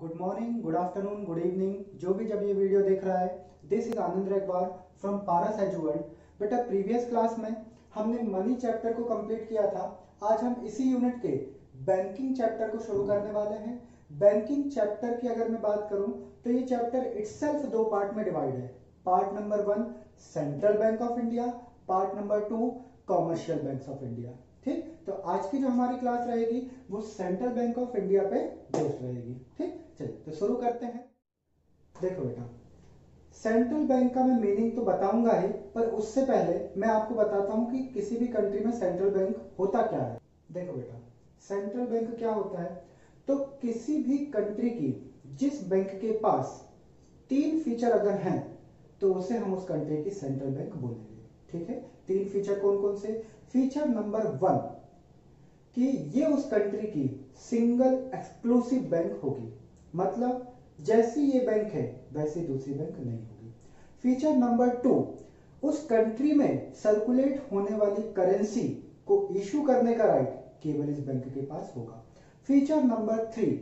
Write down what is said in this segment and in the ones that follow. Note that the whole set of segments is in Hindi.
Good morning, good afternoon, good evening, जो भी जब ये वीडियो देख रहा है। This is Anand Regwar from Paras Edu World. बेटा, प्रीवियस क्लास में हमने मनी चैप्टर को कंप्लीट किया था। आज हम इसी यूनिट के बैंकिंग चैप्टर को शुरू करने वाले हैं। बैंकिंग चैप्टर की अगर मैं बात करूं तो ये चैप्टर इटसेल्फ दो पार्ट में डिवाइड है। Part number 1 central bank of India, part number 2 commercial banks of India. ठीक, तो आज की जो हमारी क्लास रहेगी वो सेंट्रल बैंक ऑफ इंडिया पे बेस्ड रहेगी। ठीक, चलिए तो शुरू करते हैं। देखो बेटा, सेंट्रल बैंक का मैं मीनिंग तो बताऊंगा ही, पर उससे पहले मैं आपको बताता हूं कि किसी भी कंट्री में सेंट्रल बैंक होता क्या है। देखो बेटा, सेंट्रल बैंक क्या होता है, तो किसी भी कंट्री की जिस बैंक के पास 3 फीचर अगर हैं तो उसे हम उस कंट्री की सेंट्रल बैंक बोलेंगे। ठीक है, 3 फीचर कौन कौन से? फीचर नंबर 1 कि ये उस कंट्री की सिंगल एक्सक्लूसिव बैंक होगी, मतलब जैसी ये बैंक है वैसी दूसरी बैंक नहीं होगी। फीचर नंबर 2, उस कंट्री में सर्कुलेट होने वाली करेंसी को इशू करने का राइट केवल इस बैंक के पास होगा। फीचर नंबर 3,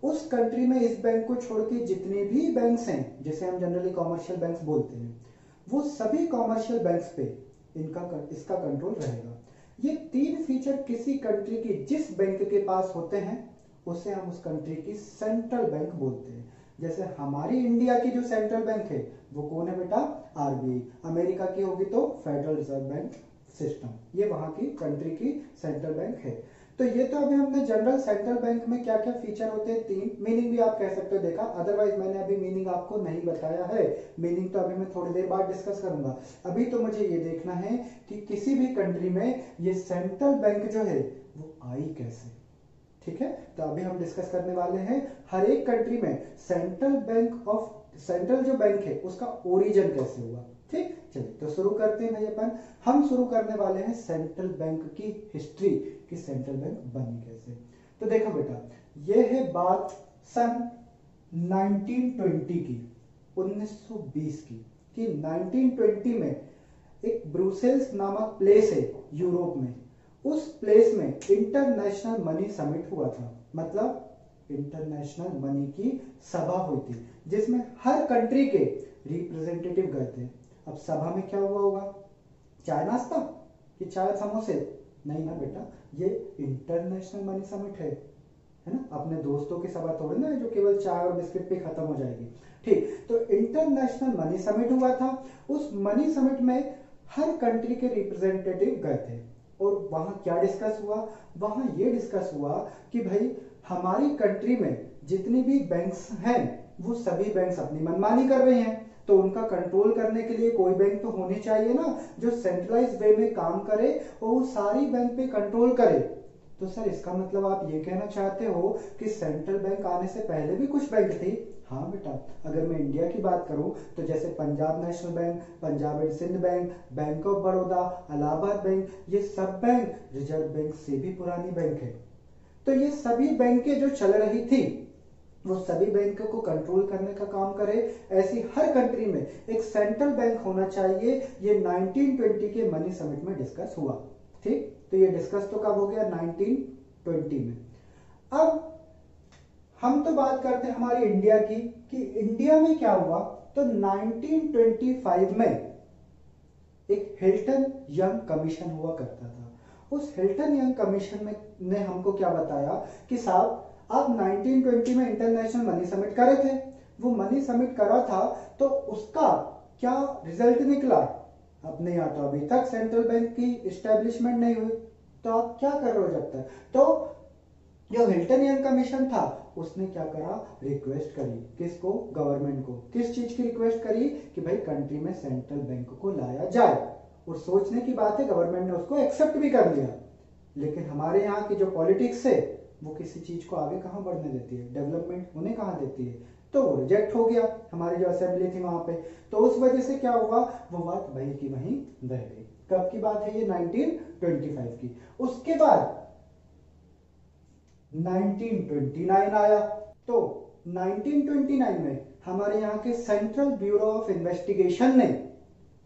उस कंट्री में इस बैंक को छोड़ के जितने भी बैंक्स हैं, जिसे हम जनरली कॉमर्शियल बैंक्स बोलते हैं, वो सभी कॉमर्शियल बैंक्स पे इसका कंट्रोल रहेगा। ये 3 फीचर किसी कंट्री की जिस बैंक के पास होते हैं उसे हम उस कंट्री की सेंट्रल बैंक बोलते हैं। जैसे हमारी इंडिया की जो सेंट्रल बैंक है वो कौन है बेटा? आरबीआई। अमेरिका की होगी तो फेडरल रिजर्व बैंक सिस्टम। ये वहां की कंट्री की सेंट्रल बैंक है। तो ये तो अभी हमने जनरल सेंट्रल बैंक में क्या क्या फीचर होते हैं, 3 मीनिंग भी आप कह सकते हो देखा। अदरवाइज मैंने अभी मीनिंग आपको नहीं बताया है। मीनिंग तो अभी मैं थोड़ी देर बाद डिस्कस करूंगा। अभी तो मुझे ये देखना है कि किसी भी कंट्री में ये सेंट्रल बैंक जो है वो आई कैसे। ठीक है, तो अभी हम डिस्कस करने वाले हैं हर एक कंट्री में सेंट्रल जो बैंक है उसका ओरिजिन कैसे हुआ। ठीक, चलिए तो शुरू करते हैं भाई अपन। हम शुरू करने वाले हैं सेंट्रल बैंक की हिस्ट्री कि सेंट्रल बैंक बनी कैसे। तो देखो बेटा, ये है बात सन 1920 की, 1920 की, कि 1920 में एक ब्रुसेल्स नामक प्लेस है यूरोप में। उस प्लेस में इंटरनेशनल मनी समिट हुआ था, मतलब इंटरनेशनल मनी की सभा हुई थी जिसमें हर कंट्री के रिप्रेजेंटेटिव गए थे। अब सभा में क्या हुआ होगा? चाय नाश्ता कि चाय समोसे? नहीं ना बेटा, ये इंटरनेशनल मनी समिट है ना। अपने दोस्तों की सभा थोड़ी ना है जो केवल चाय और बिस्किट पे खत्म हो जाएगी। ठीक, तो इंटरनेशनल मनी समिट हुआ था। उस मनी समिट में हर कंट्री के रिप्रेजेंटेटिव गए थे और वहां क्या डिस्कस हुआ? वहां ये डिस्कस हुआ कि भाई हमारी कंट्री में जितनी भी बैंक्स हैं वो सभी बैंक्स अपनी मनमानी कर रही हैं, तो उनका कंट्रोल करने के लिए कोई बैंक तो होनी चाहिए ना जो सेंट्रलाइज्ड वे में काम करे और वो सारी बैंक पे कंट्रोल करे। तो सर इसका मतलब आप ये कहना चाहते हो कि सेंट्रल बैंक आने से पहले भी कुछ बैंक थी? हाँ बेटा, अगर मैं इंडिया की बात करूं तो जैसे Punjab National Bank, Punjab and Sindh Bank, Bank of Baroda, Allahabad Bank, ये सब बैंक रिजर्व बैंक से भी पुरानी बैंक है। तो ये सभी बैंकें जो चल रही थी वो सभी बैंकों को कंट्रोल करने का काम करे। ऐसी हर कंट्री में एक सेंट्रल बैंक होना चाहिए। ये 1920 के मनी समिट में डिस्कस हुआ। ठीक, तो ये डिस्कस तो कब हो गया? 1920 में। अब हम तो बात करते हैं हमारी इंडिया की कि इंडिया में क्या हुआ। तो 1925 में एक हिल्टन यंग कमीशन हुआ करता था। उस हिल्टन यंग कमीशन में ने हमको क्या बताया कि साहब आप 1920 में इंटरनेशनल मनी समिट कर रहे थे, वो मनी समिट करा था तो उसका क्या रिजल्ट निकला? अपने यहाँ तो अभी तक सेंट्रल बैंक की इस्टेब्लिशमेंट नहीं हुई, तो आप क्या कर रहे हो जब तक? तो जो हिल्टन यंग कमीशन था उसने क्या करा? रिक्वेस्ट करी। किसको? गवर्नमेंट को। किस चीज की रिक्वेस्ट करी? कि भाई कंट्री में सेंट्रल बैंक को लाया जाए। और सोचने की बात है गवर्नमेंट ने उसको एक्सेप्ट भी कर लिया। लेकिन हमारे यहाँ की जो पॉलिटिक्स है वो किसी चीज को आगे कहां बढ़ने देती है, डेवलपमेंट होने कहां देती है, तो वो रिजेक्ट हो गया हमारी जो असेंबली थी वहां पे। तो उस वजह से क्या हुआ? वो बात वही की वहीं रह गई। कब की बात है ये? 1925 की। उसके बाद 1929 आया। तो 1929 में हमारे यहाँ के सेंट्रल ब्यूरो ऑफ इन्वेस्टिगेशन ने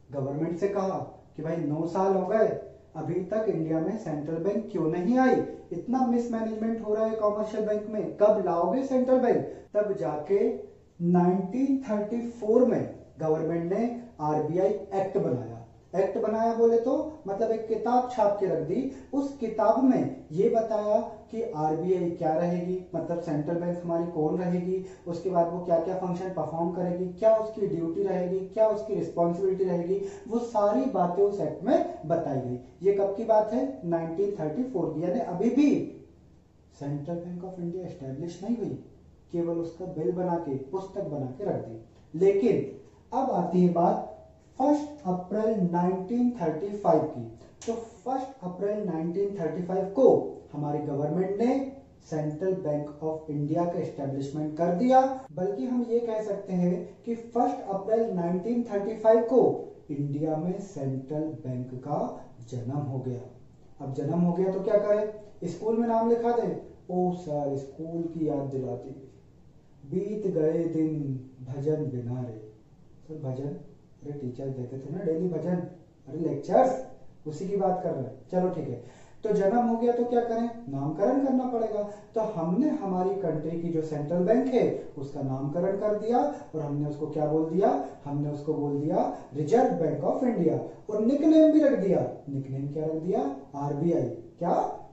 गवर्नमेंट से कहा कि भाई 9 साल हो गए, अभी तक इंडिया में सेंट्रल बैंक क्यों नहीं आई? इतना मिसमैनेजमेंट हो रहा है कॉमर्शियल बैंक में, कब लाओगे सेंट्रल बैंक? तब जाके 1934 में गवर्नमेंट ने आरबीआई एक्ट बनाया। एक्ट बनाया बोले तो मतलब एक किताब छाप के रख दी। उस किताब में ये बताया कि आरबीआई क्या रहेगी, मतलब सेंट्रल बैंक हमारी कौन रहेगी, उसके बाद वो क्या क्या फंक्शन परफॉर्म करेगी, क्या उसकी ड्यूटी रहेगी, क्या उसकी रिस्पॉन्सिबिलिटी रहेगी, वो सारी बातें उस एक्ट में बताई गई। ये कब की बात है? 1934 की, यानी अभी भी central bank of India establish नहीं हुई, केवल उसका बिल बना के, पुस्तक बना के रख दी। लेकिन अब आती है बात 1 अप्रैल 1935 की। तो 1 अप्रैल 1935 को हमारी गवर्नमेंट ने सेंट्रल बैंक ऑफ इंडिया का एस्टेब्लिशमेंट कर दिया। बल्कि हम ये कह सकते हैं कि 1 अप्रैल 1935 को इंडिया में सेंट्रल बैंक का जन्म हो गया। अब जन्म हो गया तो क्या करें? स्कूल में नाम लिखा दे? ओ सर, स्कूल की याद दिलाती, बीत गए दिन भजन बिना रे। सर भजन? अरे टीचर देते थे ना डेली भजन, अरे लेक्चर्स, उसी की बात कर रहे हैं। चलो ठीक है, तो जन्म हो गया तो क्या करें? नामकरण करना पड़ेगा। तो हमने हमारी कंट्री की जो सेंट्रल बैंक है उसका नामकरण कर दिया और हमने उसको क्या बोल दिया? हमने उसको बोल दिया रिजर्व बैंक ऑफ इंडिया। और निकनेम भी रख दिया। निकनेम क्या रख दिया? आरबीआई। क्या?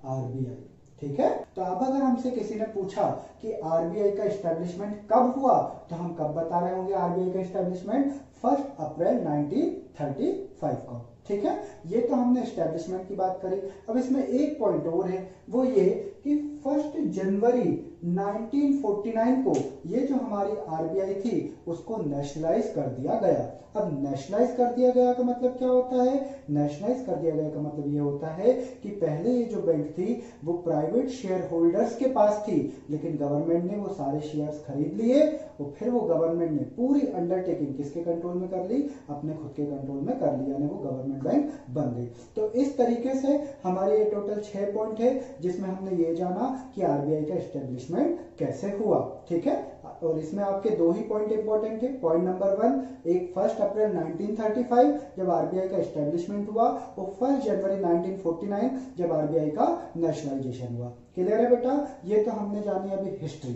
आरबीआई। ठीक है। तो अब अगर हमसे किसी ने पूछा कि आरबीआई का एस्टेब्लिशमेंट कब हुआ, तो हम कब बता रहे होंगे आरबीआई का एस्टेब्लिशमेंट? 1 अप्रैल 1935 को। ठीक है, ये तो हमने एस्टेब्लिशमेंट की बात करी। अब इसमें एक पॉइंट और है, वो ये कि 1 जनवरी 1949 को ये जो हमारी आरबीआई थी उसको नेशनलाइज कर दिया गया। अब नेशनलाइज कर दिया गया का मतलब क्या होता है? नेशनलाइज कर दिया गया का मतलब ये होता है कि पहले ये जो बैंक थी वो प्राइवेट शेयर होल्डर्स के पास थी, लेकिन गवर्नमेंट ने वो सारे शेयर्स खरीद लिए और फिर वो गवर्नमेंट ने पूरी अंडरटेकिंग किसके कंट्रोल में कर ली? अपने खुद के कंट्रोल में कर ली, यानी वो गवर्नमेंट बैंक बन गई। तो इस तरीके से हमारे ये टोटल 6 पॉइंट है जिसमें हमने ये जाना कि आरबीआई का एस्टेब्लिशमेंट कैसे हुआ। ठीक है, और इसमें आपके 2 ही पॉइंट इंपॉर्टेंट है। पॉइंट नंबर 1, एक 1 अप्रैल 1935 जब आरबीआई का एस्टेब्लिशमेंट हुआ और 1 जनवरी 1949 जब आरबीआई का नेशनलाइजेशन हुआ। क्लियर है बेटा? ये तो हमने जानी अभी हिस्ट्री।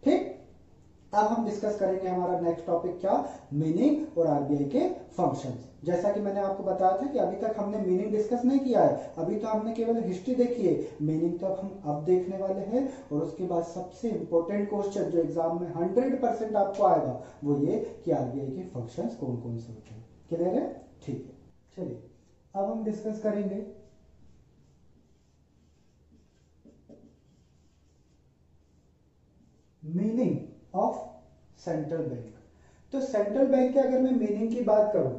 ठीक, अब हम डिस्कस करेंगे हमारा नेक्स्ट टॉपिक क्या? मीनिंग और आरबीआई के फंक्शंस। जैसा कि मैंने आपको बताया था कि अभी तक हमने मीनिंग डिस्कस नहीं किया है, अभी तो हमने केवल हिस्ट्री देखी है। मीनिंग तो हम अब देखने वाले हैं और उसके बाद सबसे इंपॉर्टेंट क्वेश्चन जो एग्जाम में 100% आपको आएगा वो ये कि आरबीआई के फंक्शंस कौन कौन से होते हैं। क्लियर है? ठीक है, चलिए अब हम डिस्कस करेंगे मीनिंग ऑफ सेंट्रल बैंक। तो सेंट्रल बैंक के अगर मैं मीनिंग की बात करूं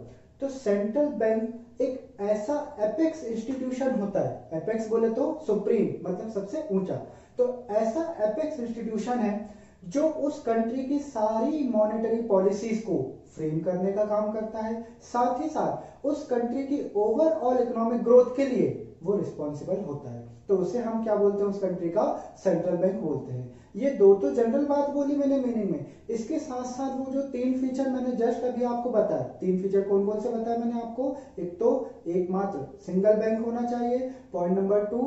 तो सेंट्रल बैंक एक ऐसा एपेक्स इंस्टीट्यूशन होता है। एपेक्स बोले तो सुप्रीम, मतलब सबसे ऊंचा। तो ऐसा एपेक्स इंस्टीट्यूशन है जो उस कंट्री की सारी मॉनेटरी पॉलिसीज को फ्रेम करने का काम करता है, साथ ही साथ उस कंट्री की ओवरऑल इकोनॉमिक ग्रोथ के लिए वो रिस्पॉन्सिबल होता है। तो उसे हम क्या बोलते हैं? उस कंट्री का सेंट्रल बैंक बोलते हैं। ये दो तो जनरल बात बोली मैंने मीनिंग में, इसके साथ साथ वो जो 3 फीचर मैंने जस्ट अभी आपको बताया, 3 फीचर कौन कौन से बताया मैंने आपको? एक तो एकमात्र सिंगल बैंक होना चाहिए, पॉइंट नंबर 2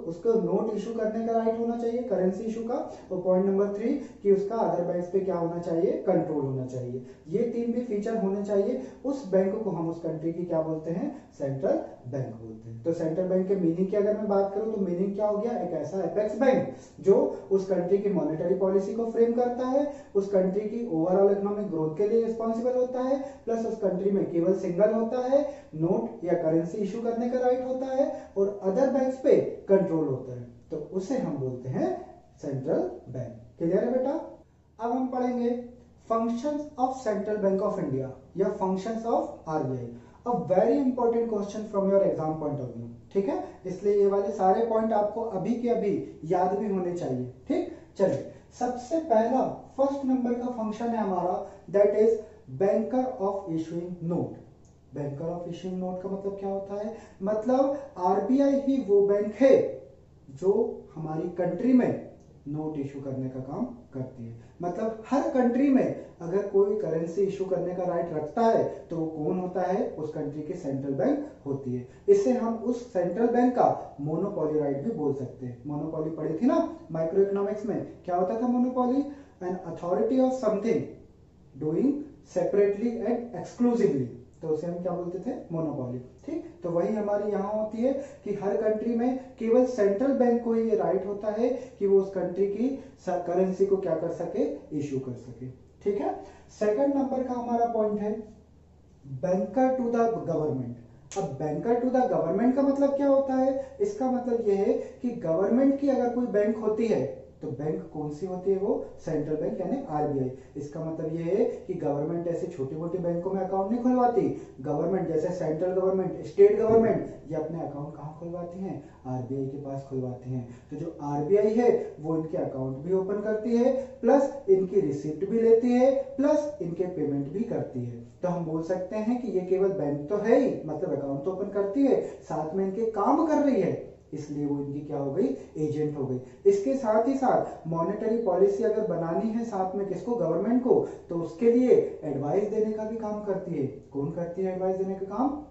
उसको नोट इशू करने का राइट होना चाहिए, करेंसी इशू का, और पॉइंट नंबर 3 कि उसका अदर बैंक्स पे क्या होना चाहिए? कंट्रोल होना चाहिए। ये 3 भी फीचर होने चाहिए। उस बैंक को हम उस कंट्री की क्या बोलते हैं? सेंट्रल बैंक बोलते हैं। तो सेंट्रल बैंक के मीनिंग की अगर मैं बात करूं तो मीनिंग क्या हो गया? एक ऐसा एपेक्स बैंक जो उस कंट्री की मॉनेटरी पॉलिसी को फ्रेम करता है, उस कंट्री की ओवरऑल इकोनॉमिक ग्रोथ के लिए रिस्पॉन्सिबल होता है, प्लस उस कंट्री में केवल सिंगल होता है, नोट या करेंसी इशू करने का राइट होता है और अदर बैंक्स पे कंट्रोल होता है। तो उसे हम बोलते हैं सेंट्रल बैंक। क्लियर है बेटा? अब हम पढ़ेंगे functions of central bank of India या functions of RBI. A very important question from your exam point of view. ठीक है, इसलिए ये वाले सारे पॉइंट आपको अभी के अभी याद भी होने चाहिए। ठीक, चलिए सबसे पहला फर्स्ट नंबर का फंक्शन है हमारा, that is banker of issuing note. Banker of issuing note का मतलब क्या होता है? मतलब आरबीआई ही वो बैंक है जो हमारी कंट्री में नोट इशू करने का काम करती है। मतलब हर कंट्री में अगर कोई करेंसी इशू करने का राइट रखता है तो वो कौन होता है, उस कंट्री की सेंट्रल बैंक होती है। इससे हम उस सेंट्रल बैंक का मोनोपोली राइट भी बोल सकते हैं। मोनोपोली पढ़ी थी ना माइक्रो इकोनॉमिक्स में, क्या होता था monopoly? An authority of something doing separately and exclusively, तो उसे हम क्या बोलते थे? मोनोपोली। ठीक, तो वही हमारी यहाँ होती है कि हर कंट्री में केवल सेंट्रल बैंक को ही ये राइट होता है कि वो उस कंट्री की करेंसी को क्या कर सके? इशू कर सके। ठीक है। सेकंड नंबर का हमारा पॉइंट है बैंकर टू द गवर्नमेंट। अब बैंकर टू द गवर्नमेंट का मतलब क्या होता है? इसका मतलब यह है कि गवर्नमेंट की अगर कोई बैंक होती है तो बैंक कौन सी होती है? वो सेंट्रल बैंक यानी आरबीआई। इसका मतलब ये है कि गवर्नमेंट ऐसे छोटी मोटी बैंकों में अकाउंट नहीं खुलवाती। गवर्नमेंट जैसे सेंट्रल गवर्नमेंट, स्टेट गवर्नमेंट, ये अपने अकाउंट कहाँ खुलवाती हैं? आरबीआई के पास खुलवाती हैं। तो जो आरबीआई है वो इनके अकाउंट भी ओपन करती है, प्लस इनकी रिसिप्ट भी लेती है, प्लस इनके पेमेंट भी करती है। तो हम बोल सकते हैं कि ये केवल बैंक तो है ही, मतलब अकाउंट तो ओपन करती है, साथ में इनके काम कर रही है, इसलिए वो इनकी क्या हो गई? एजेंट हो गई। इसके साथ ही साथ मॉनेटरी पॉलिसी अगर बनानी है साथ में किसको? गवर्नमेंट को, तो उसके लिए एडवाइस देने का भी काम करती है। कौन करती है एडवाइस देने का काम?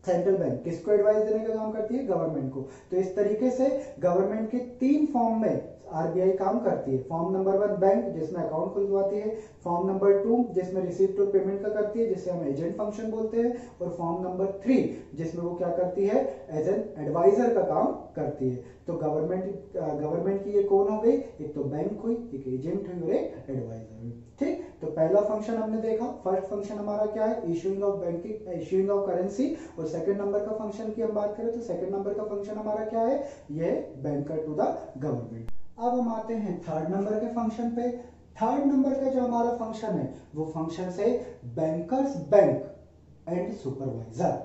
Central bank. किसको एडवाइस देने का काम करती है? गवर्नमेंट को। तो इस तरीके से गवर्नमेंट के 3 फॉर्म में आरबीआई काम करती है। फॉर्म नंबर 1 बैंक जिसमें अकाउंट खुलवाती है, फॉर्म नंबर 2 जिसमें रिसिप्ट और पेमेंट का करती है जिसे हम एजेंट फंक्शन बोलते हैं, और फॉर्म नंबर 3 जिसमें वो क्या करती है? एज एन एडवाइजर का काम करती है। तो गवर्नमेंट की ये कौन हो गई? एक तो बैंक हुई, एक एजेंट हुई और एक एडवाइजर हुई। ठीक, तो पहला फंक्शन हमने देखा। फर्स्ट फंक्शन हमारा क्या है? Issuing of banking, issuing of currency. और सेकंड नंबर का फंक्शन की हम बात करें तो सेकंड नंबर का फंक्शन हमारा क्या है? ये बैंकर टू द गवर्नमेंट। अब हम आते हैं थर्ड नंबर के फंक्शन पे। थर्ड नंबर का जो हमारा फंक्शन है वो फंक्शन है bankers bank and supervisor.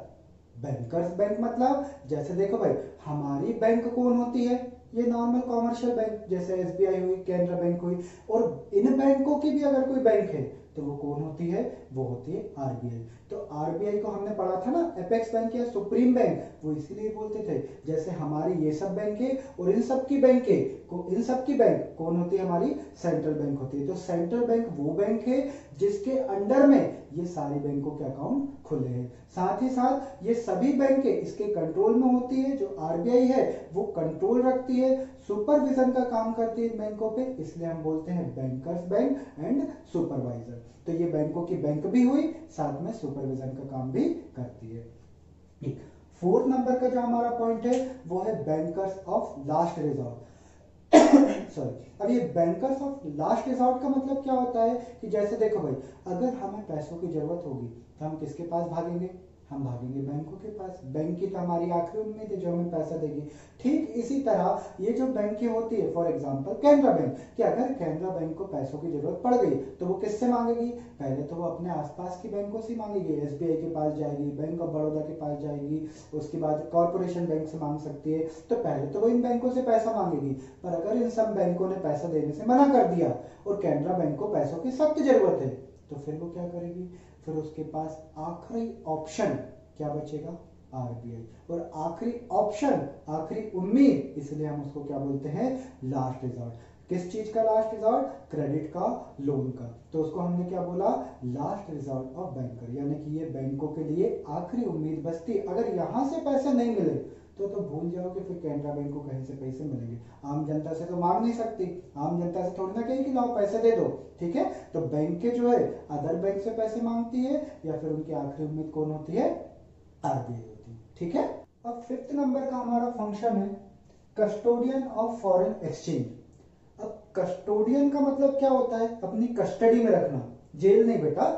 Bankers bank मतलब जैसे देखो भाई, हमारी बैंक कौन होती है? ये नॉर्मल कॉमर्शियल बैंक जैसे एसबीआई हुई, कैनरा बैंक हुई, और इन बैंकों की भी अगर कोई बैंक है तो वो कौन होती है? वो होती है आरबीआई। तो आरबीआई को हमने पढ़ा था ना एपेक्स बैंक या सुप्रीम बैंक, वो इसीलिए बोलते थे जैसे हमारी ये सब बैंकें और इन सब की बैंक कौन होती है? हमारी सेंट्रल बैंक होती है। तो सेंट्रल बैंक वो बैंक है जिसके अंडर में ये सारी बैंकों के अकाउंट खुले हैं। साथ ही साथ ये सभी बैंकें इसके कंट्रोल में होती है। जो आरबीआई है वो कंट्रोल रखती है, सुपरविजन का काम करती है इन बैंकों पे, इसलिए हम बोलते हैं बैंकर्स बैंक एंड सुपरवाइजर। तो ये बैंकों की बैंक भी हुई, साथ में सुपरविजन का काम भी करती है। ठीक, फोर्थ नंबर का जो हमारा पॉइंट है वो है bankers of last resort. Sorry, अब ये बैंकर्स ऑफ लास्ट रिजॉर्ट का मतलब क्या होता है कि जैसे देखो भाई, अगर हमें पैसों की जरूरत होगी तो हम किसके पास भागेंगे? हम भागेंगे बैंकों के पास। बैंक की तो हमारी आखिरी उम्मीद है जो हमें पैसा देगी। ठीक इसी तरह ये जो बैंकें होती है, फॉर एग्जांपल कैनरा बैंक, कि अगर कैनरा बैंक को पैसों की जरूरत पड़ गई तो वो किससे मांगेगी? पहले तो वो अपने आसपास की बैंकों से मांगेगी। एसबीआई के पास जाएगी, बैंक ऑफ बड़ौदा के पास जाएगी, उसके बाद कॉर्पोरेशन बैंक से मांग सकती है। तो पहले तो वो इन बैंकों से पैसा मांगेगी, पर अगर इन सब बैंकों ने पैसा देने से मना कर दिया और कैनरा बैंक को पैसों की सख्त जरूरत है, तो फिर वो क्या करेगी? फिर उसके पास आखिरी ऑप्शन क्या बचेगा? आरबीआई। और आखिरी ऑप्शन, आखिरी उम्मीद, इसलिए हम उसको क्या बोलते हैं? Last resort. किस चीज का लास्ट रिजॉर्ट? क्रेडिट का, लोन का। तो उसको हमने क्या बोला? लास्ट रिजॉर्ट ऑफ बैंकर, यानी कि ये बैंकों के लिए आखिरी उम्मीद बचती। अगर यहां से पैसे नहीं मिले तो भूल जाओ कि फिर कैनरा बैंक को कहीं से पैसे मिलेंगे। आम जनता से तो मांग नहीं सकती, आम जनता से थोड़ी ना कहेगी कि लाओ पैसे दे दो। ठीक है, तो बैंक के जो है अदर बैंक से पैसे मांगती है, या फिर उनकी आखिरी उम्मीद कौन होती है? आरबीआई होती है। ठीक है, अब फिफ्थ नंबर का हमारा फंक्शन है कस्टोडियन ऑफ फॉरेन एक्सचेंज। अब कस्टोडियन का मतलब क्या होता है? अपनी कस्टडी में रखना, जेल नहीं बेटा।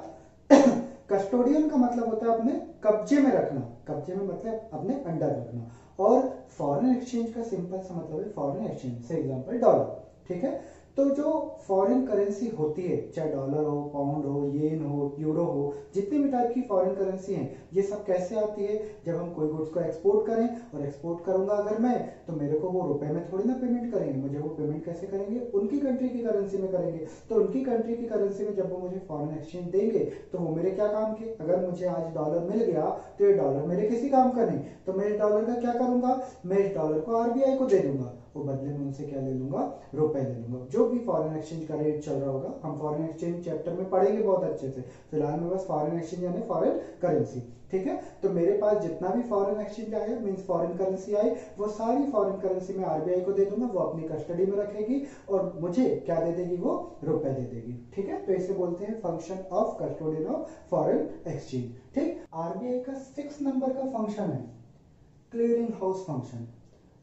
कस्टोडियन का मतलब होता है अपने कब्जे में रखना। कब्जे में मतलब अपने अंडर रखना। और फॉरेन एक्सचेंज का सिंपल सा मतलब है फॉरेन एक्सचेंज, से एग्जांपल डॉलर। ठीक है, तो जो फॉरेन करेंसी होती है, चाहे डॉलर हो, पाउंड हो, येन हो, यूरो हो, जितनी भी टाइप की फॉरेन करेंसी हैं, ये सब कैसे आती है? जब हम कोई गुड्स को एक्सपोर्ट करें, और एक्सपोर्ट करूंगा अगर मैं, तो मेरे को वो रुपए में थोड़ी ना पेमेंट करेंगे, मुझे वो पेमेंट कैसे करेंगे? उनकी कंट्री की करेंसी में करेंगे। तो उनकी कंट्री की करेंसी में जब वो मुझे फॉरेन एक्सचेंज देंगे तो वो मेरे क्या काम के? अगर मुझे आज डॉलर मिल गया तो ये डॉलर मेरे किसी काम का नहीं, तो मैं इस डॉलर का क्या करूंगा? मैं इस डॉलर को आरबीआई को दे दूंगा, और बदले में उनसे क्या ले लूंगा, रुपए ले लूंगा। जो भी फॉरेन एक्सचेंज का रेट चल रहा होगा, हम फॉरेन एक्सचेंज चैप्टर में पढ़ेंगे बहुत अच्छे से, फिलहाल में बस फॉरेन एक्सचेंज यानी फॉरेन करेंसी, ठीक है। तो मेरे पास जितना भी फॉरेन एक्सचेंज आया मींस फॉरेन करेंसी आई, वो सारी फॉरेन करेंसी में आरबीआई को दे दूंगा, वो अपनी कस्टडी में रखेगी और मुझे क्या दे देगी, वो रुपए दे देगी, ठीक है। तो इसे बोलते हैं function of custodian of foreign exchange, ठीक। आरबीआई का 6 नंबर का फंक्शन है क्लियरिंग हाउस फंक्शन।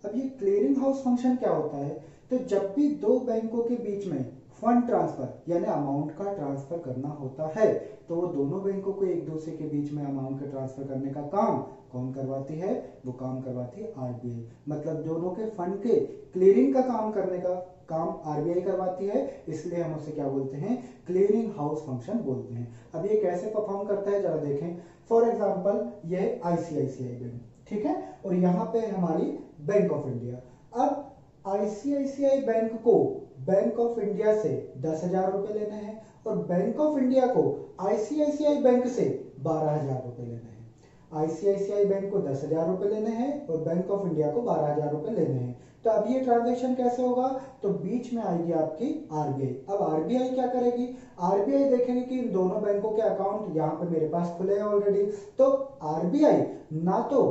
अब ये क्लियरिंग हाउस फंक्शन क्या होता है, तो जब भी दो बैंकों के बीच में फंड ट्रांसफर यानी अमाउंट का ट्रांसफर करना होता है, तो वो दोनों बैंकों को एक दूसरे के बीच में अमाउंट का ट्रांसफर करने का काम कौन करवाती है, वो काम करवाती है आरबीआई। मतलब दोनों के फंड के क्लियरिंग का काम करने का काम आरबीआई करवाती है, इसलिए हम उसे क्या बोलते हैं, क्लियरिंग हाउस फंक्शन बोलते हैं। अब ये कैसे परफॉर्म करता है जरा देखें। फॉर एग्जांपल ये आईसीआईसीआई बैंक, ठीक है, और यहाँ पे हमारी बैंक ऑफ इंडिया। अब आईसीआईसीआई बैंक को बैंक ऑफ इंडिया से 10,000 रुपए लेने हैं और बैंक ऑफ इंडिया को आईसीआईसीआई बैंक से 12,000 रुपए लेने हैं। आईसीआईसीआई बैंक को 10,000 रुपए लेने हैं और बैंक ऑफ इंडिया को 12,000 रुपए लेने हैं। तो अब ये ट्रांजैक्शन कैसे होगा, तो बीच में आएगी आपकी आरबीआई। अब आरबीआई क्या करेगी, आरबीआई देखेंगे कि इन दोनों बैंकों के अकाउंट यहाँ पे मेरे पास खुले हैं ऑलरेडी, तो आरबीआई ना तो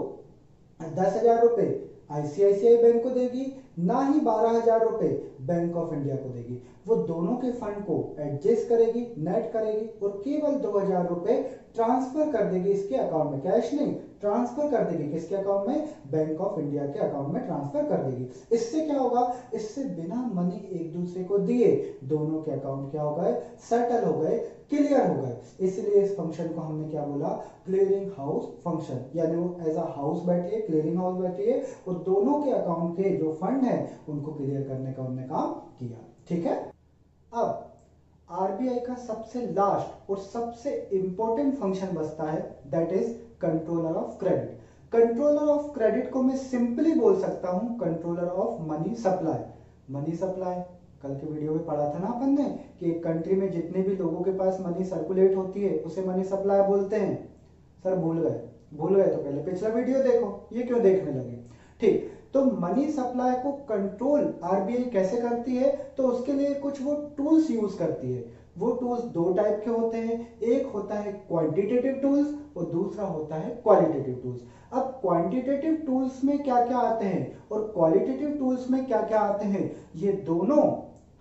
10,000 रुपए आईसीआईसीआई बैंक को देगी, ना ही 12,000 रुपए बैंक ऑफ इंडिया को देगी। वो दोनों के फंड को एडजस्ट करेगी, नेट करेगी और केवल 2,000 रुपए ट्रांसफर कर देगी इसके अकाउंट में, कैश नहीं, ट्रांसफर कर देगी किसके अकाउंट में, बैंक ऑफ इंडिया के अकाउंट में ट्रांसफर कर देगी। इससे क्या होगा, इससे बिना मनी एक दूसरे को दिए दोनों के अकाउंट क्या हो गए, सेटल हो गए, क्लियर हो गए। इसलिए इस फंक्शन को हमने क्या बोला, क्लियरिंग हाउस फंक्शन, यानी वो एज अ हाउस बैठी है, क्लियरिंग हाउस बैठी है और दोनों के अकाउंट के जो फंड है उनको क्लियर करने का उन्होंने काम किया, ठीक है। अब आरबीआई का सबसे लास्ट और सबसे इंपॉर्टेंट फंक्शन बचता है, that is controller of credit. Controller of credit को मैं सिंपली बोल सकता हूं controller of money supply. Money supply कल के वीडियो में पढ़ा था ना अपन ने कि एक कंट्री में जितने भी लोगों के पास मनी सर्कुलेट होती है उसे मनी सप्लाई बोलते हैं। सर भूल गए तो पहले पिछला वीडियो देखो, ये क्यों देखने लगे, ठीक। तो मनी सप्लाई को कंट्रोल आरबीआई कैसे करती है, तो उसके लिए कुछ वो टूल्स यूज करती है। वो टूल्स दो टाइप के होते हैं, एक होता है क्वांटिटेटिव टूल्स और दूसरा होता है क्वालिटेटिव टूल्स। अब क्वांटिटेटिव टूल्स में क्या क्या आते हैं और क्वालिटेटिव टूल्स में क्या क्या आते हैं, ये दोनों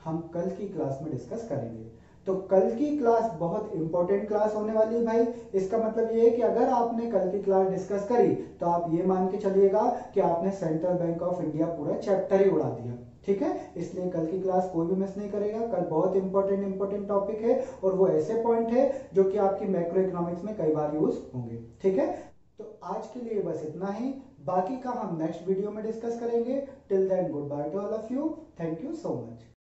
हम कल की क्लास में डिस्कस करेंगे। तो कल की क्लास बहुत इंपॉर्टेंट क्लास होने वाली है भाई। इसका मतलब ये है कि अगर आपने कल की क्लास डिस्कस करी तो आप ये मान के चलिएगा कि आपने सेंट्रल बैंक ऑफ इंडिया पूरा चैप्टर ही उड़ा दिया, ठीक है। इसलिए कल की क्लास कोई भी मिस नहीं करेगा। कल बहुत इंपॉर्टेंट टॉपिक है और वो ऐसे पॉइंट है जो कि आपकी मैक्रो इकोनॉमिक्स में कई बार यूज होंगे, ठीक है। तो आज के लिए बस इतना ही, बाकी का हम नेक्स्ट वीडियो में डिस्कस करेंगे। Till then goodbye to all of you, thank you so much.